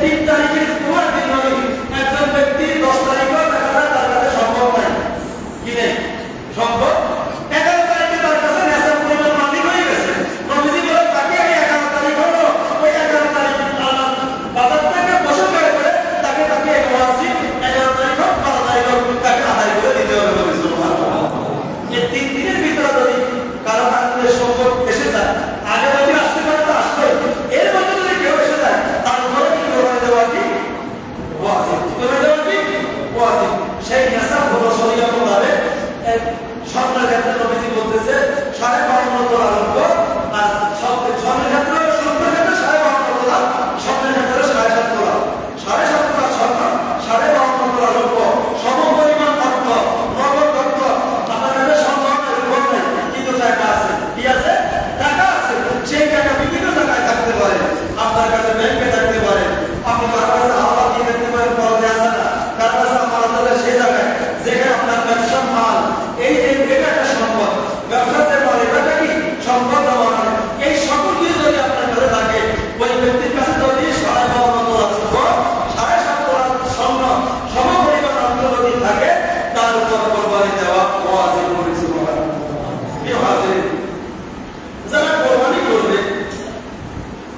তিন তারিখের তোমার দিন একজন ব্যক্তি 10 তারিখেও দেখা যায় তার কাছে সম্ভব নাই। ওয়াজিব করে সুবহানাল্লাহ। কি হাজির যারা কোরবানি করবে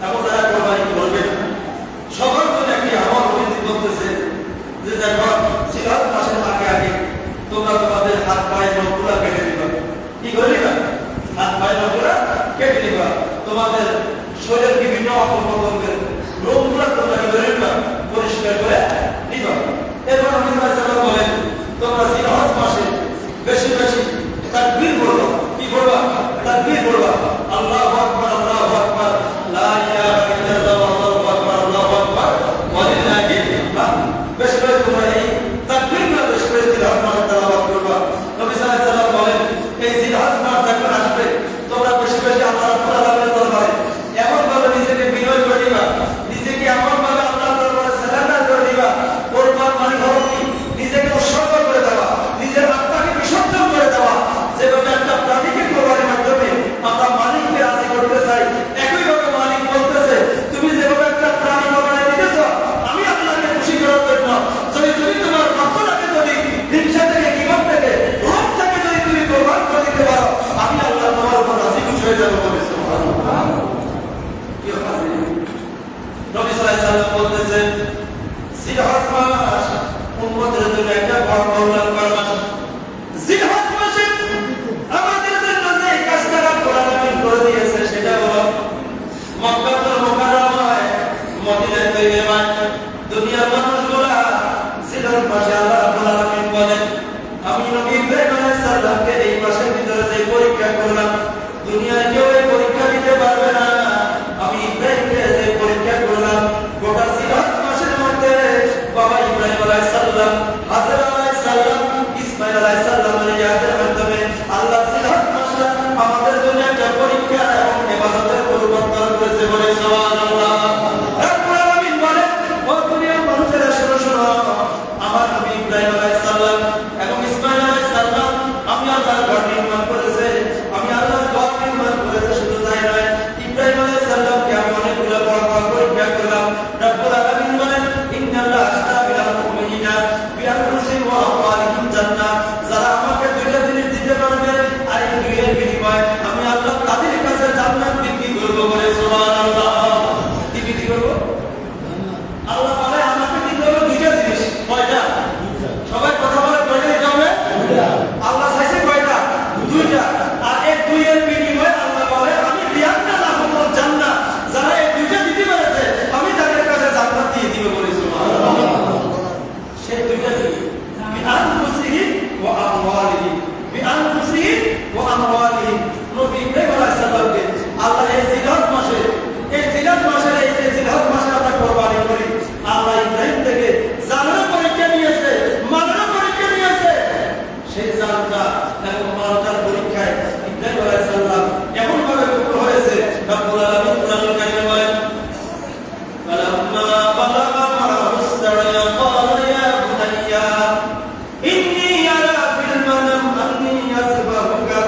এবং যারা কোরবানি করবে না সবার জন্য একটি আমল অভিযোগ করতেছে যে যখন জিলহজ মাসের আগে তোমরা তোমাদের হাত পায়ের নখগুলো কেটে দিবা। কি করে দিবা? হাত পায়ের নখগুলো কেটে দিবা। তোমাদের শরীরের বিভিন্ন অঙ্গ প্রত্যঙ্গের রোগগুলো তোমরা কি করে নিবা? পরিষ্কার করে নিবা। এরপর নবী সাল্লাল্লাহু আলাইহি ওয়াসাল্লাম বলেন তোমরা জিলহজ মাসে বেশি বেশি তাকবীর পড়বা। কি পড়বা? তাকবীর পড়বা। আল্লাহু আকবার, আল্লাহু আকবার, লা ইলাহা ইল্লাল্লাহ, আল্লাহু আকবার, আল্লাহু আকবার, ওয়া লিল্লাহিল হামদ। বেশি করে তোমরা এই তাকবীরগুলো বেশি করে জিলহজ মাসে তেলাওয়াত করবা। নবী সাল্লাল্লাহু আলাইহি ওয়াসাল্লাম বলেন এই জিলহজ মাস যখন আসবে তোমরা বেশি বেশি আল্লাহ রাব্বুল আলামিনের দরবারে এমন ভাবে নিজেকে বিনয় করে দিবা, নিজেকে এমন ভাবে আল্লাহর দরবারে সারেন্ডার করে দিবা। কোরবান মানে হলো কি? নিজেকে উৎসর্গ করে দেওয়া, নিজের আত্মাকে বিসর্জন করে দেওয়া। যেভাবে একটা প্রাণীকে কোরবানির মাধ্যমে আমরা মালিককে রাজি করতে চাই, একইভাবে মালিক বলতেছে তুমি যেভাবে একটা প্রাণী কোরবানি দিতেছ আমি আল্লাহকে খুশি করার জন্য, যদি তুমি তোমার নফসটাকে যদি হিংসা থেকে, কিভাব থেকে, লোভ থেকে যদি তুমি কোরবান করে দিতে পারো আমি আল্লাহ তোমার উপর রাজি খুশি হয়ে যাবো। বলে সুবহানাল্লাহ। কি হাজির নবী সাল্লাল্লাহু আলাইহি ওয়াসাল্লাম বলতেছেন জিলহজ মাস উম্মতের জন্য একটা বড় কল্যাণকর মাস। জিলহজ মাসে আমাদের জন্য যে কাজটা কোরআন আমিন করে দিয়েছে সেটা হলো মক্কাতুল মুকাররমায় মদিনায় তৈয়বা দুনিয়ার মানুষগুলা জিলহজ মাসে আল্লাহ রাব্বুল আলামিন বলেন আমি নবী ইব্রাহিম আলাইহিস সালামকে এই মাসের ভিতরে যে পরীক্ষা করলাম দুনিয়ার কেউ এই পরীক্ষা দিতে পারবে না। আমি ইব্রাহিমকে যে পরীক্ষা করলাম গোটা জিলহজ মাসের মধ্যে বাবা ইব্রাহিম আলাইহিস সালাম, হাজরা আলাইহিস সালাম, ইসমাঈল আলাইহিস সালামের ইয়াদের মাধ্যমে আল্লাহ জিলহজ মাসটা আমাদের জন্য একটা পরীক্ষা এবং ইবাদতের পরিবর্তন করেছে। বলে সুবহানাল্লাহ। রাব্বুল আলামিন বলে ও দুনিয়ার মানুষেরা শোনো শোনো, আমার নবী ইব্রাহিম আলাইহিস সালাম এবং ইসমাঈল আলাইহিস সালাম আমি আল্লাহর ঘর নির্মাণ করেছে, আমি আল্লাহর ঘর নির্মাণ করেছে। শুধু তাই নয়, ইব্রাহিম আলাইহিস সালামকে আমি অনেকগুলো বড় বড় পরীক্ষা করলাম। রাব্বুল আলামিন বলেন ইন্নাল্লাহ আশতারা বিল মুমিনিনা বিআনফুসিহিম ওয়া আমওয়ালিহিম জান্নাহ। যারা আমাকে দুইটা জিনিস দিতে পারবে আর এই দুইয়ের বিনিময়ে আমি আল্লাহ তাদের কাছে জান্নাত বিক্রি করব। বলে সুবহানাল্লাহ। কি বিক্রি করব? আল্লাহ বলে আমাকে দিতে হবে দুইটা জিনিস। কয়টা? সবাই কথা বলে কয়টা দিতে হবে? আল্লাহ চাইছে কয়টা? দুইটা। আর এই দুইয়ের বিনিময়ে আল্লাহ বলে আমি বিআন্না লাহুমুল জান্নাহ। যারা এই দুইটা দিতে পেরেছে আমি তাদের কাছে জান্নাত দিয়ে দিব। বলে সুবহানাল্লাহ। সেই দুইটা কি? বিআনফুসিহিম ওয়া আমওয়ালিহিম। বিআনফুসিহিম ওয়া আমওয়ালিহিম। নবী ইব্রাহিম আলাইহিস সালামকে আল্লাহ এই জিলহজ মাসে এই যে জিলহজ মাসে আমরা কোরবানি করি, আল্লাহ ইব্রাহিম থেকে জানের পরীক্ষা নিয়েছে, মালের পরীক্ষা নিয়েছে। সেই জানটা এবং মালটার পরীক্ষায় ইব্রাহিম আলাইহিস সালাম এমন ভাবে কবুল হয়েছে। রাব্বুল আলামিন কোরআনুল কারীমে বলেন ফালাম্মা বালাগা মা'হুস সা'য়া ক্বালা ইয়া বুনাইয়া ইন্নী আরা ফিল মানাম আন্নী আযবাহুকা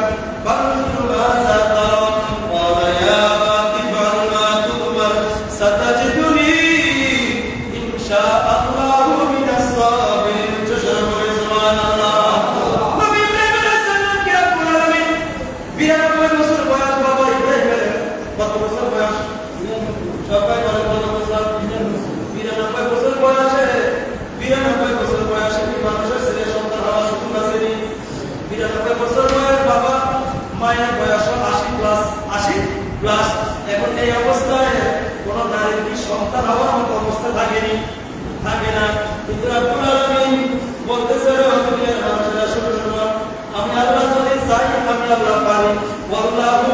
ফানজুর মাযা তারা ক্বালা ইয়া আবাতি ফা'ল মা তু'মার সাতাজিদুনি ইনশাআল্লাহু মিনাস সাবিরিন। সুবহানাল্লাহ। নবী ইব্রাহিম আলাইহিস সালামকে রাব্বুল আলামিন 92 বছর বয়স। বাবা ইব্রাহিমের কত বছর বয়স? সবাই বলে কত বছর? 92 বছর বয়সে 92 বছর বয়সে কি মানুষের ছেলে সন্তান হওয়ার সুযোগ আসেনি? 92 বছর বয়স বাবা, মায়ের বয়স 80 প্লাস 80 প্লাস। এখন এই অবস্থায় কোন নারীর কি সন্তান হওয়ার মতো অবস্থা থাকেনি? থাকে না। কিন্তু রাব্বুল আলামিন বলতেছে রে দুনিয়ার মানুষেরা শোনো শোনো, আমি আল্লাহ যদি চাই আমি আল্লাহ পারি। ওয়াল্লাহু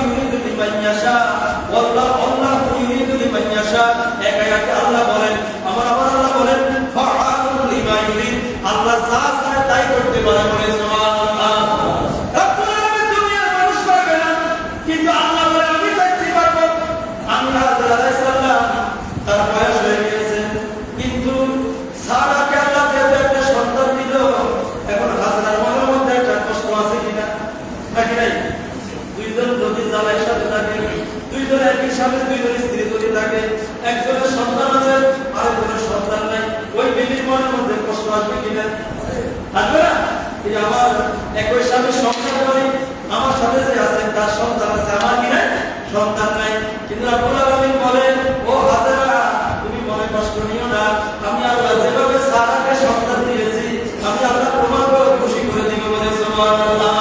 ইউরিদু লিমান ইয়াশা ওয়াল্লাহু ইউরিদু লিমান ইয়াশা। এক আয়াতে আল্লাহ বলেন আমার আল্লাহ বলেন ফাআলু লিমা ইউরিদ। আল্লাহ যা চায় তাই করতে পারে। বলে সুবহানাল্লাহ। রাব্বুল আলামিন দুনিয়ার মানুষ পারবে না, কিন্তু আল্লাহ বলে আমি চাইছি পারবো। আমি হাজরা আলাইহিস সালাম তার বয়স হয়ে গিয়েছে, কিন্তু সারাকে আল্লাহ যে একটা সন্তান দিল, এখন হাজরার মনের মধ্যে একটা কষ্ট আছে কিনা? নাকি নাই? দুইজন যদি জামাইয়ের সাথে থাকে, দুইজন একই স্বামী দুইজন স্ত্রী যদি থাকে, একজনের সন্তান আছে আরেকজনের সন্তান নাই, ওই ব্যক্তির মনের মধ্যে কষ্ট আসবে কিনা? আসবে না? আমার একই স্বামী সংসার করি, আমার সাথে যে আছে তার সন্তান আছে, আমার কি নাই? সন্তান নাই। কিন্তু রব্বুল আলামিন বলেন, ও হাজেরা তুমি মনে কষ্ট নিও না, আমি আল্লাহ যেভাবে সারাকে সন্তান দিয়েছি আমি আল্লাহ তোমাকে খুশি করে দিব বলে সুবহানাল্লাহ।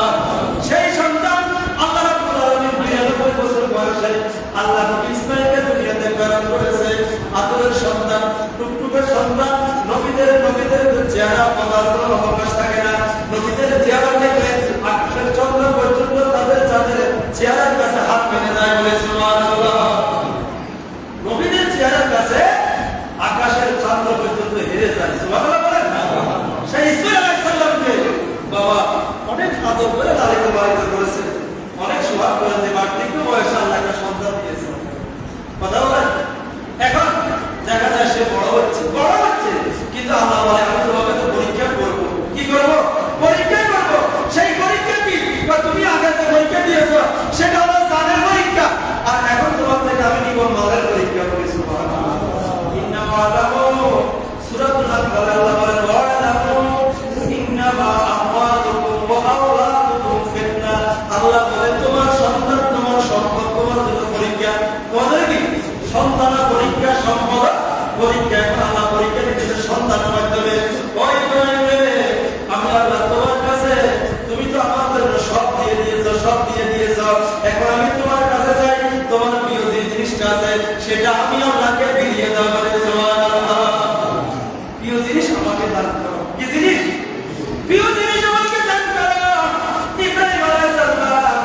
সেই সন্তান আল্লাহ রাব্বুল আলামিন 92 বছর বয়সে আল্লাহ নবী ইসমাঈলকে দুনিয়াতে প্রেরণ করেছে। আদরের সন্তান, টুকটুকের সন্তান, নবীদের চেহারা পাওয়ার কোনো অবকাশ থাকে না। নবীদের চেহারা দেখলে আকাশের চন্দ্র পর্যন্ত তাদের চাঁদের চেহারার কাছে হাত মেনে যায় বলে সুবহানাল্লাহ। নবীদের চেহারার কাছে আকাশের চন্দ্র পর্যন্ত হেরে যায়, সুবহানাল্লাহ বলেন না। সেই ইসমাঈল আলাইহিস সালামকে বাবা অনেক আদর করে লালিত পালিত করেছে, অনেক সোহাগ করেছে, বার্ধক্য বয়সে আল্লাহ একটা সন্তান দিয়েছে। কথা বলেন, এখন দেখা যায় সে বড় হচ্ছে কিন্তু আল্লাহ বলে আমি তোমাকে তো পরীক্ষা করব। কি করব? পরীক্ষা করব। সেই পরীক্ষা কি? তুমি আগে যে পরীক্ষা দিয়েছো সেটা হলো জানের পরীক্ষা, আর এখন তোমার থেকে আমি নিব মালের পরীক্ষা করি। সুবহানাল্লাহ। ইন্নামা আলামু সূরাতুল আনফাল আল্লাহ বলেন ওয়ালামু ইন্নামা আমওয়ালুকুম ওয়া আওলাদুকুম ফিতনা। আল্লাহ বলে তোমার সন্তান, তোমার সম্পদ তোমার জন্য পরীক্ষা। তোমাদের কি সন্তান পরীক্ষা, সম্পদ পরীক্ষা। এখন আল্লাহ পরীক্ষা দিতেছে সন্তানের মাধ্যমে। ওই আমি আল্লাহ তোমার কাছে, তুমি তো আমার জন্য সব দিয়ে দিয়েছো, এখন আমি তোমার কাছে চাই তোমার প্রিয় যে জিনিসটা আছে সেটা আমি আল্লাহকে বিলিয়ে দাও বলে সুবহানাল্লাহ। প্রিয় জিনিস আমাকে দান করো। কি জিনিস? প্রিয় জিনিস আমাকে দান করো। ইব্রাহিম আলাইহিস সালাম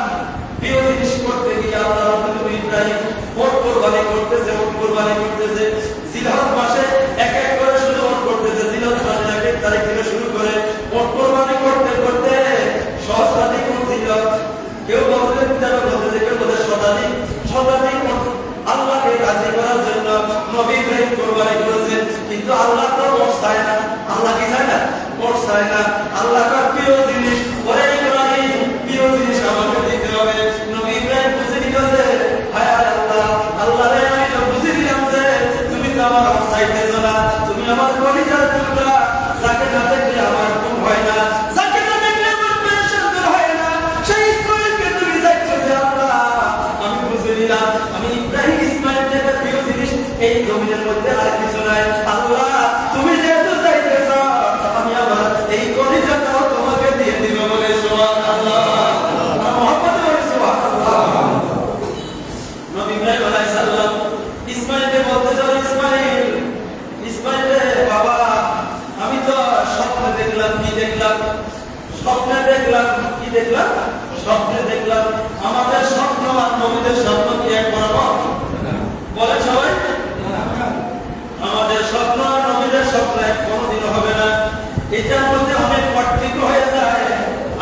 প্রিয় জিনিস করতে গিয়ে আল্লাহ রাব্বুল ইব্রাহিম ওট কুরবানি করতেছে। জিলহজ মাসে এক এক করে শুরু করতেছে। জিলহজ মাসের 1 তারিখ থেকে শুরু করে ওট কুরবানি করতে সহস্রাধিক জিলহজ, কেউ বলতে কেউ বলে শতাধিক আল্লাহকে রাজি করার জন্য নবী ইব্রাহিম কুরবানি করেছেন। কিন্তু আল্লাহ তো মোট চায় না। আল্লাহ কি চায় না? মোট চায় না। আল্লাহ কার প্রিয় জিনিস, ওরে ইব্রাহিম প্রিয় জিনিস আমাকে দিতে হবে। নবী ইব্রাহিম বুঝে নিল যে হায় আল্লাহ রে, আমি তো বুঝে দিলাম যে তুমি তো আমার চাইতেছো না, তুমি আমার কলিজার টুকরা, যাকে না দেখলে আমার ঘুম হয় না, যাকে না দেখলে আমার পেরেশান দূর হয় না, সেই ইসমাঈলকে তুমি চাইছো যে আল্লাহ। আমি বুঝে নিলাম আমি ইব্রাহিম ইসমাঈল থেকে প্রিয় জিনিস এই জমিনের মধ্যে আর কিছু নাই। আল্লাহ তুমি যেহেতু চাইতেছো আমি আমার এই কলিজাটাও তোমাকে দিয়ে দিব বলে সুবহানাল্লাহ। মুহাম্মদ বলে সুবহানাল্লাহ। নবী ইব্রাহিম আলাইহিস সালাম ইসমাঈলকে বলতেছে, ইসমাঈল রে বাবা, আমি তো স্বপ্নে দেখলাম আমাদের স্বপ্ন আর নবীদের স্বপ্ন কি এক বরাবর? বলে সবাই, আমাদের স্বপ্ন আর নবীদের স্বপ্ন এক কোনোদিনও হবে না। এটার মধ্যে অনেক পার্থক্য হয়ে যায়।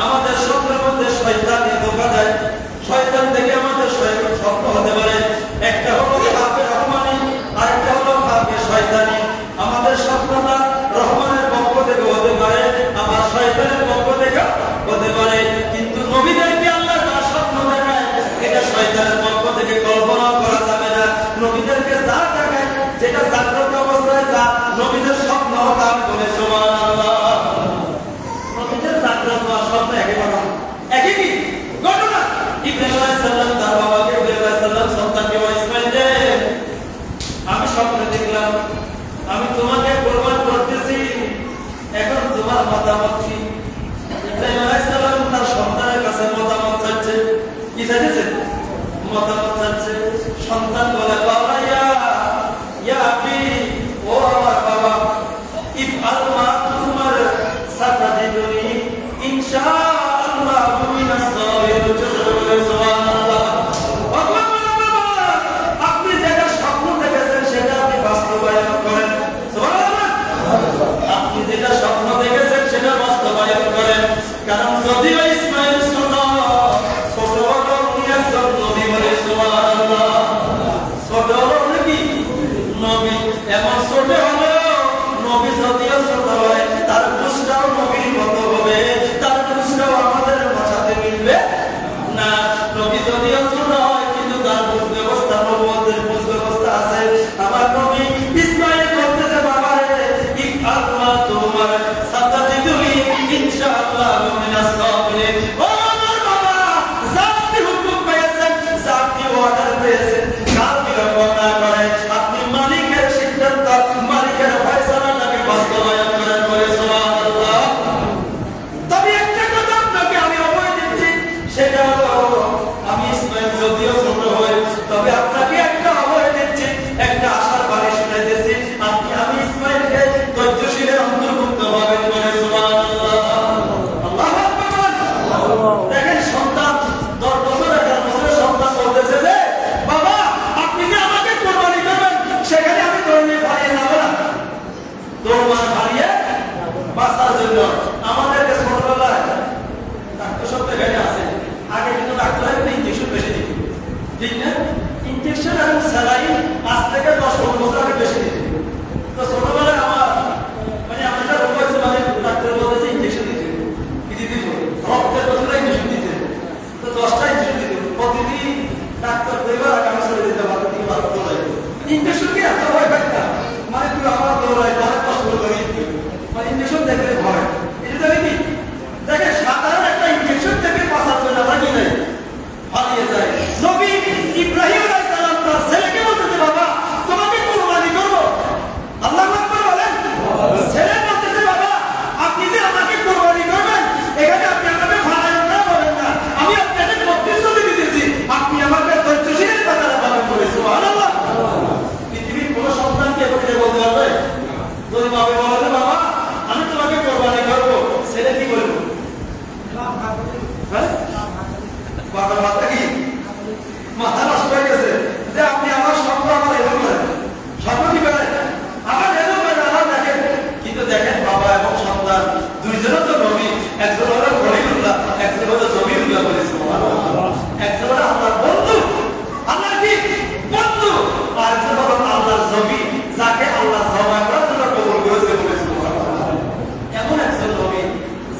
আমাদের স্বপ্নের মধ্যে শয়তানি ধোঁকা দেয়, শয়তান থেকে আমাদের স্বপ্ন হতে পারে। একটা হলো খাবে রহমানি, আরেকটা হলো খাবে শয়তানি। আমাদের স্বপ্নটা রহমানের পক্ষ থেকে হতে পারে, আবার শয়তানের পক্ষ থেকে হতে পারে। কিন্তু নবীদেরকে আল্লাহ যা স্বপ্ন দেখায় এটা শয়তানের পক্ষ থেকে কল্পনা করা যাবে না। নবীদেরকে যা দেখায়, যেটা জাগ্রত অবস্থায় যা নবীদের স্বপ্ন তা বলে সুবহানাল্লাহ। নবীদের জাগ্রত আর স্বপ্ন একই কি ঘটনা। ইব্রাহিম আলাইহিস সালাম তার বাবাকে, ইব্রাহিম আলাইহিস সালাম সন্তানকে, ইসমাঈল রে আমি স্বপ্নে দেখলাম আমি তোমাকে কুরবান করতেছি, এখন তোমার মতামত কি? ইব্রাহিম আলাইহিস সালাম তার সন্তানের কাছে মতামত চাচ্ছে। কি চাইছে? মতামত চাচ্ছে। সন্তান বলে বাবা ইয়া আবি, ও আমার বাবা, ইফআল মা তুমার সাতাজিদুনি ইনশাআল্লাহ মিনাস সাবিরিন। সুবহানাল্লাহ। আপনি যেটা স্বপ্ন দেখেছেন সেটা আপনি বাস্তবায়ন করেন। সুবহানাল্লাহ। আপনি যেটা স্বপ্ন দেখেছেন সেটা বাস্তবায়ন করেন। কারণ যদিও ইসমাঈল ছোট হলেও একজন নবী বলে সুবহানাল্লাহ। ছোট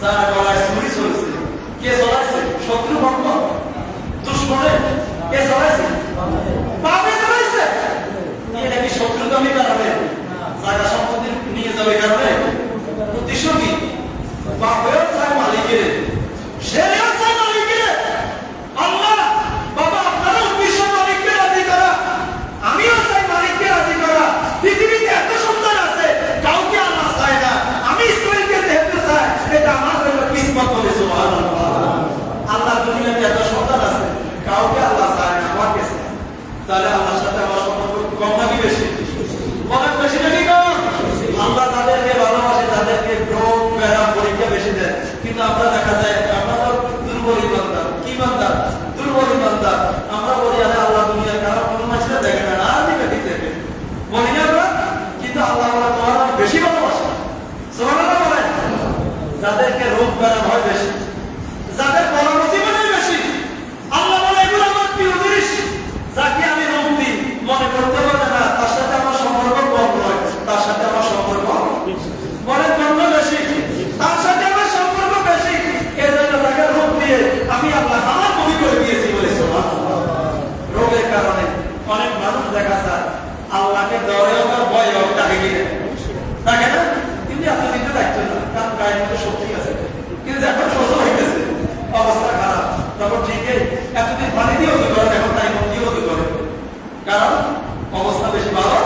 যার গলায় ছুরি চলছে, কে চলাইছে? শত্রু পক্ষ, দুশ্মনে। কে চলাইছে? পাপে চলাইছে। এটা কি শত্রু দামি কারণে জায়গা সম্পত্তি নিয়ে যাবে কারণে? উদ্দেশ্য কি? বাপেও চায় মালিকের, সেও চায় মালিকের। আল্লাহ বাবা আপনারা উদ্দেশ্য মালিককে রাজি করা, আমিও চাই মালিককে রাজি করা। পৃথিবীতে এত সুন্দর আছে, কাউকে আল্লাহ চায় না। আমি ইসরায়েলকে যেহেতু চাই, এটা আমার জন্য কিসমত বলে। সুবহানাল্লাহ। আল্লাহ দুনিয়াতে এত সন্তান আছে, কাউকে আল্লাহ চায় না, আমাকে চায়। তাহলে আল্লাহর সাথে আমার সম্পর্ক কম নাকি বেশি? অনেক বেশি নাকি কম? আল্লাহ তাদেরকে ভালোবাসে, তাদেরকে রোগ ব্যারাম পরীক্ষা বেশি দেয়। কিন্তু আমরা দেখা যায় আমরা তো দুর্বল ইমানদার। কি ইমানদার? দুর্বল ইমানদার। আমরা বলি আরে আল্লাহ দুনিয়ার কারো কোনো মানুষরা দেখে না, আর দিকে ঠিক দেখে বলি না আমরা। কিন্তু আল্লাহ বলে তোমার আমি বেশি ভালোবাসি। সুবহানাল্লাহ বলেন। যাদেরকে রোগ ব্যারাম হয় বেশি, যাদের পরম জীবনে বেশি, আল্লাহ বলে এগুলো আমার প্রিয় জিনিস। যাকে আমি রোগ দিই মনে করতে পারে না, তার সাথে আমার সম্পর্ক কম নয়, তার সাথে আমার সম্পর্ক মনের জন্য বেশি, তার সাথে আমার সম্পর্ক বেশি। এই জন্য তাকে রোগ দিয়ে আমি আল্লাহ আমার কবি করে দিয়েছি বলে। রোগের কারণে অনেক মানুষ দেখা যায় আল্লাহকে ডরেও বা ভয়েও তাকে কিনে থাকে না, কিন্তু এতদিন তো দেখতো না, কারণ গায়ের মধ্যে শক্তি আছে। কিন্তু যখন সুস্থ হইতেছে, অবস্থা খারাপ, তখন ঠিকই এতদিন পানি দিয়ে হতে পারে, এখন তাই মন দিয়ে হতে পারে, কারণ অবস্থা বেশি ভালো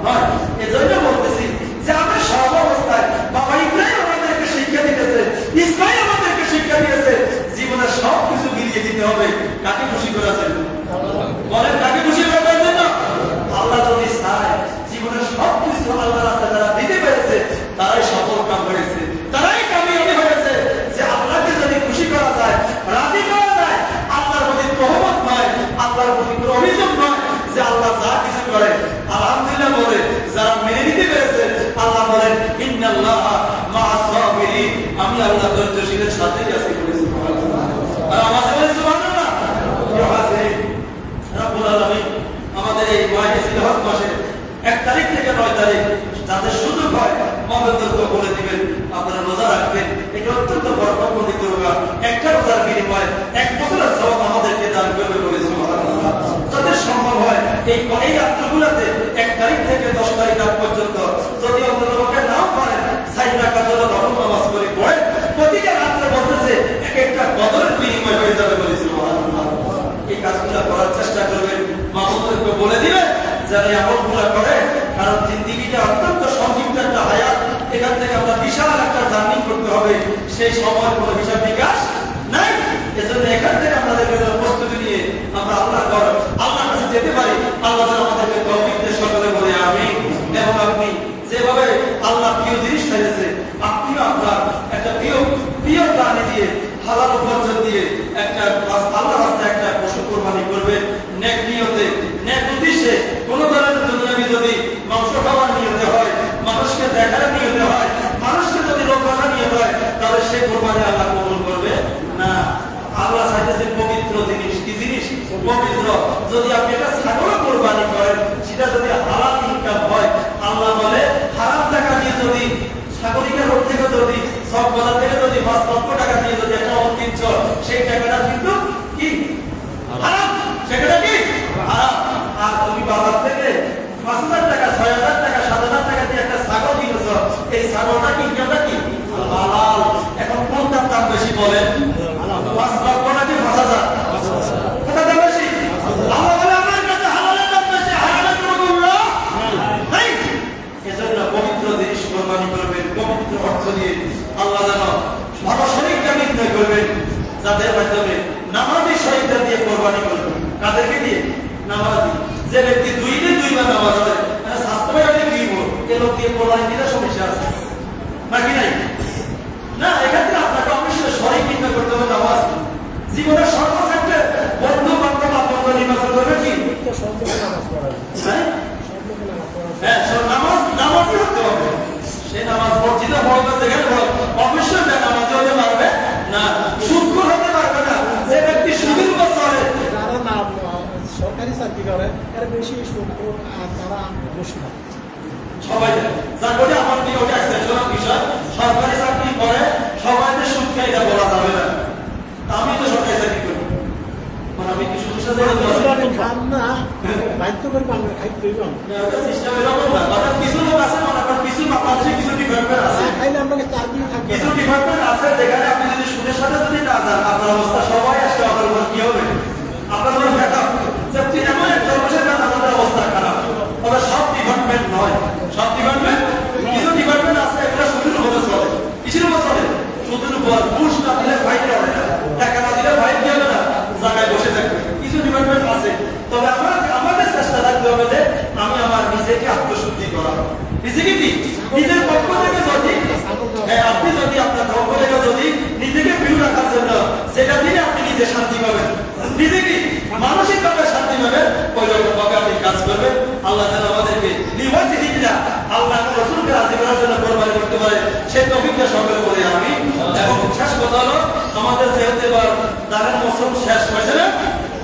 নয়। এজন্য বলতেছি যে আমরা সব অবস্থায় বাবা ইব্রাহিম আমাদেরকে শিক্ষা দিতেছে, ইসমাইল আমাদেরকে শিক্ষা দিয়েছে, জীবনের সব কিছু মিলিয়ে দিতে হবে কাকে খুশি করার জন্য। বলেন কাকে খুশি করার জন্য? আল্লাহ যদি চায় জীবনের সব কিছু আল্লাহর রাস্তায় যারা দিতে পেরেছে, তারাই সফল কাম করেছে, তারাই কামিয়াবি হয়েছে। যে আল্লাহকে যদি খুশি করা যায়, রাজি করা যায়, আল্লাহর প্রতি তহমত নয়, আল্লাহর প্রতি কোনো অভিযোগ নয়, যে আল্লাহ যা কিছু করে আলহামদুলিল্লাহ বলে যারা মেনে নিতে পেরেছে, আল্লাহ বলেন ইন্নাল্লাহা মা'আস সাবিরিন, আমি আল্লাহ ধৈর্যশীলের সাথে আছি বলে। সুবহানাল্লাহ। আর আমাদের বলে সুবহানাল্লাহ। রাব্বুল আলামিন আমাদের এই ওয়াহিদ সিলহজ মাসের 1 তারিখ থেকে 9 তারিখ যাদের সুযোগ হয় মহব্বত করে দিবেন, আপনারা রোজা রাখবেন। এটা অত্যন্ত বরকতময় করবে। একটা রোজার বিনিময়ে 1 বছরের সওয়াব আমাদেরকে দান করবে বলে। সুবহানাল্লাহ। যাদের সম্ভব হয় এই রাত্রগুলোতে 1 তারিখ থেকে 10 তারিখ পর্যন্ত যদি অন্ততপক্ষে নাও পারেন 4 রাকাত নফল নামাজ করে পড়ে, প্রতিটা রাত্রে বলতেছে এক একটা বদরের বিনিময় হয়ে যাবে বলে। সুবহানাল্লাহ। এই কাজগুলো করার চেষ্টা করবেন, মাহমুদকে বলে দিবেন যারা আমলগুলো করে, কারণ জিন্দেগিটা অত্যন্ত সংক্ষিপ্ত একটা হায়াত, এখান থেকে আমরা বিশাল একটা জার্নি করতে হবে, সেই সময় কোনো হিসাব নিকাশ নাই। এজন্য এখান থেকে আমাদেরকে প্রস্তুতি নিয়ে আমরা আল্লাহর কাছে যেতে পারি। আল্লাহ যেন আমাদেরকে তৌফিক দেন, সকলে বলে আমিন। এবং আপনি যেভাবে আল্লাহ প্রিয় জিনিস ফেলেছে, আপনিও আপনার একটা প্রিয় প্রাণী দিয়ে, হালাল উপার্জন দিয়ে একটা আল্লাহর রাস্তায় একটা পশু কোরবানি করবেন, নেক নিয়তে, নেক উদ্দেশ্যে। কোনো ধরনের দুনিয়াবি যদি মাংস খাওয়ার নিয়তে হয়, মানুষকে দেখার নিয়তে হয়, মানুষকে যদি লোক রাখা নিয়তে হয়, তাহলে সে কোরবানি আল্লাহ কবুল করবে না। আল্লাহ চাইতেছে পবিত্র জিনিস। কি জিনিস? পবিত্র। যদি আপনি একটা ছাগল কোরবানি করেন, সেটা যদি হালাল ইনকাম হয়, আল্লাহ বলে হারাম টাকা দিয়ে যদি সাগরিকা রোড থেকে যদি সব বাজার থেকে যদি 5 লক্ষ টাকা দিয়ে যদি একটা ওট কিনছ, সেই টাকাটা কিন্তু কি হারাম, সেটা কি হারাম। আর তুমি বাজার থেকে 5,000 টাকা, 6,000 টাকা, 7,000 টাকা দিয়ে একটা ছাগল কিনেছ, এই ছাগলটা কি ইনকামটা কি হালাল। এখন কোনটার দাম বেশি বলেন? 5 লক্ষ নাকি 5,000? কোনটা দাম বেশি? আল্লাহ বলে আমার কাছে হালালের দাম বেশি, হারামের কোনো মূল্য নাই। এজন্য পবিত্র জিনিস কোরবানি করবেন, পবিত্র অর্থ দিয়ে। আল্লাহ যেন ভালো শরীরটা নির্ণয় করবেন, যাদের মাধ্যমে নামাজি শরীরটা দিয়ে কোরবানি করবেন। কাদেরকে দিয়ে? নামাজি। যে ব্যক্তি 2 দিন 2 বার নামাজ পড়ে, মানে স্বাস্থ্যবান আপনি দিব, এই লোক দিয়ে কোরবানি দিলে সমস্যা আছে নাকি নাই? না, এখান থেকে আপনাকে অবশ্যই শরীর নির্ণয় করতে হবে। নামাজ জীবনের সর্বক্ষেত্রে বন্ধু বান্ধব আপনাকে নির্বাচন করবে কি? হ্যাঁ, নামাজই হতে হবে। সে নামাজ মসজিদে পড়বে, যেখানে অবশ্যই নামাজে হতে পারবে না, সুদখোর হতে পারবে না। যে ব্যক্তি সুদের উপর চলে, সরকারি চাকরি করে, এর বেশি সুদখোর, আর তারা বসে না। সবাই যার বলে আমার কি ওটা এক্সেপশনাল বিষয়, সরকারি চাকরি করে সবাই বাধ্য করবে আমরা খাইতে প্রয়োজন সিস্টেম এরকম না, অর্থাৎ কিছু লোক আছে মনে করেন কিছু বাংলাদেশে কিছু ডিপার্টমেন্ট আছে, খাইলে আপনাকে 4 দিন থাকবে কিছু ডিপার্টমেন্ট আছে যেখানে আপনি যদি সুদের সাথে যদি না যান আপনার অবস্থা সবাই আসলে আপনার উপর কি হবে, আপনার উপর ফেটা যে এমন একটা বছর কারণ আমাদের অবস্থা খারাপ। তবে সব ডিপার্টমেন্ট নয়, সব ডিপার্টমেন্ট কিছু ডিপার্টমেন্ট আছে এগুলো সুদের উপরে চলে, কিসের উপর চলে, সুদের উপর। ঘুষ না দিলে ফাইন হবে না, টাকা না দিলে ফাইন কি হবে না, জায়গায় বসে থাকবে। কিছু ডিপার্টমেন্ট আছে, তবে আমাদের চেষ্টা রাখতে হবে যে আমি আমার নিজেকে আত্মশুদ্ধি করা, নিজেকে কি নিজের পক্ষ থেকে যদি আপনি যদি আপনার পক্ষ থেকে যদি নিজেকে প্রিয় রাখার জন্য সেটা দিলে আপনি নিজে শান্তি পাবেন, নিজেকে মানসিকভাবে শান্তি পাবেন, ওই রকমভাবে আপনি কাজ করবেন। আল্লাহ যেন আমাদেরকে নির্বাচিতরা আল্লাহ রসুলকে রাজি করার জন্য কোরবানি করতে পারে সেই তৌফিকটা সকলে বলে আমি। এবং শেষ কথা হলো আমাদের যেহেতু এবার দানের মৌসুম শেষ হয়েছে না,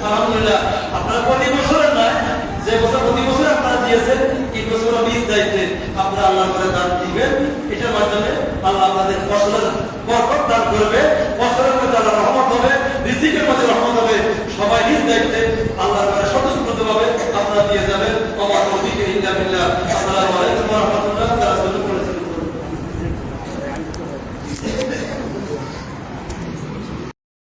আলহামদুলিল্লাহ আপনারা প্রতি বছরের নয়, যে বছর প্রতি বছর আপনারা দিয়েছেন এই বছর নিজ দায়িত্বে আপনারা আল্লাহ করে দান দিবেন। এটার মাধ্যমে আল্লাহ আপনাদের ফসলের বরকত দান করবে, ফসলের মধ্যে আল্লাহ রহমত হবে, রিজিকের মধ্যে রহমত হবে। সবাই নিজ দায়িত্বে আল্লাহ করে স্বতঃস্ফূর্তভাবে আপনারা দিয়ে যাবেন। আমার তৌফিক ইল্লা বিল্লাহ। আসসালামু আলাইকুম ওয়া রাহমাতুল্লাহি ওয়া বারাকাতুহু।